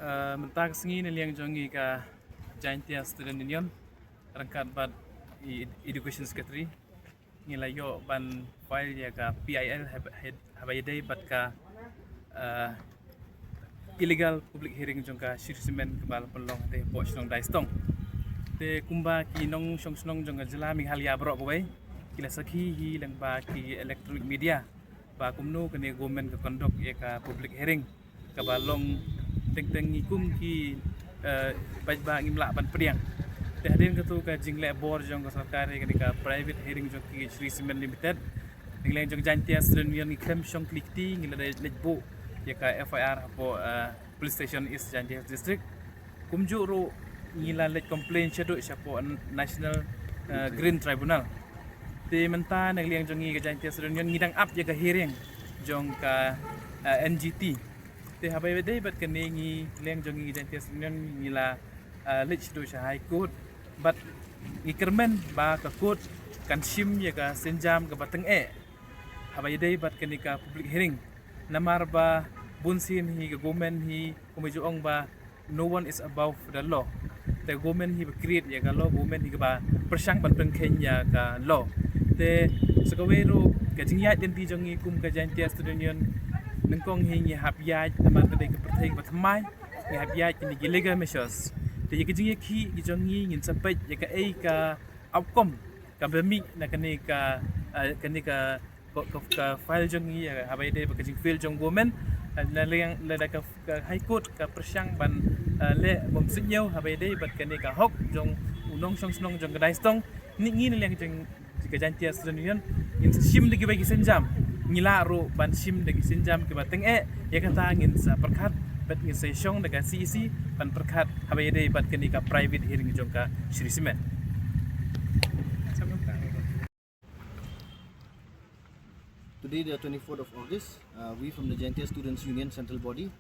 Mentang sengi ni liang jongi ka Jaintia Student Union rangkat bat Education Secretary ngila yo ban file ya ka PIL habayday bat ka illegal public hearing jong ka Shirsimen kebal pelong te po snong dai stong te kumba ki nong shong snong jong jela Meghalaya brok ko bai kila sakhi hi lang ba ki electronic media ba kumno kene government ka kondok ya ka public hearing kabalong teng ikum ki bajba ngimla ban priang te hadin katu ka jingle board jong ka sarkar ka private hearing jong ki Shree Cement Limited ngilang jong Jaintia Student Union klem shong klikti ngila lejbo ya ka FIR po police station East Jaintia district kumju ro ngila lej complaint shado siya po National Green Tribunal te menta ngilang jong ka Jaintia Student Union ngidang up ya ka hearing jong ka NGT te habai bedai bat kenengi leng jongi Jaintia Student ngila lech do sha high court bat ngikermen ba ka court kan sim ya ka senjam ka bateng habai bedai bat kenika public hearing namar ba bunsin hi ka government hi kumijuong ba no one is above the law te government hi create ya ka law government hi ka ba persang ban pengken ya ka law te sakawero ka jingya den ti jongi kum ka Jaintia Student Union nengkong hingi habiat namar kadai ke perthai batmai ngi habiat ni illegal measures te ye kijing ki gijongi ngin sampai ye ka ka outcome ka bemi na kanika file jongi ya habai dei ba kijing file jong government na leng la ka high court ka persang ban le bom sinyau habai dei bat kanika hok jong unong song snong jong kadai stong ni ngi leng jong ka Jaintia Student Union in sim de bagi senjam ngilaro ban sim de senjam ke bateng ya kata angin sa perkat bat ngin sesong de CEC ban perkat habai dei bat kenika private hearing jong ka Shree Cement. Today, the 24th of August, we from the Jaintia Students Union Central Body,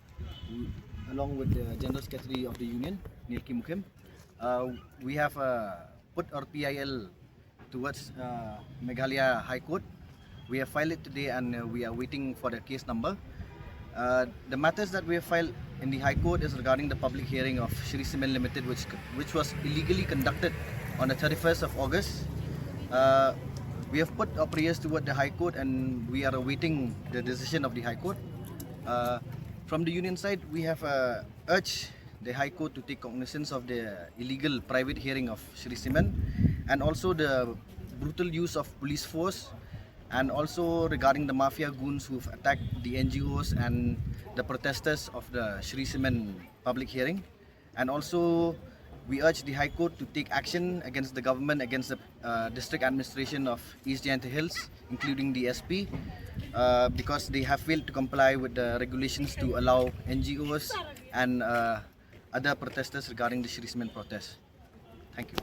along with the General Secretary of the Union, Nilki Mukhem, we have put our PIL towards Meghalaya High Court. We have filed it today and we are waiting for the case number. The matters that we have filed in the High Court is regarding the public hearing of Shree Cement Limited, which was illegally conducted on the 31st of August. We have put our prayers toward the High Court and we are awaiting the decision of the High Court. From the union side, we have urged the High Court to take cognizance of the illegal private hearing of Shree Cement and also the brutal use of police force, and also regarding the mafia goons who've attacked the NGOs and the protesters of the Shree Cement public hearing. And also we urge the High Court to take action against the government, against the district administration of East Jaintia Hills, including the SP, because they have failed to comply with the regulations to allow NGOs and other protesters regarding the Shree Cement protest. Thank you.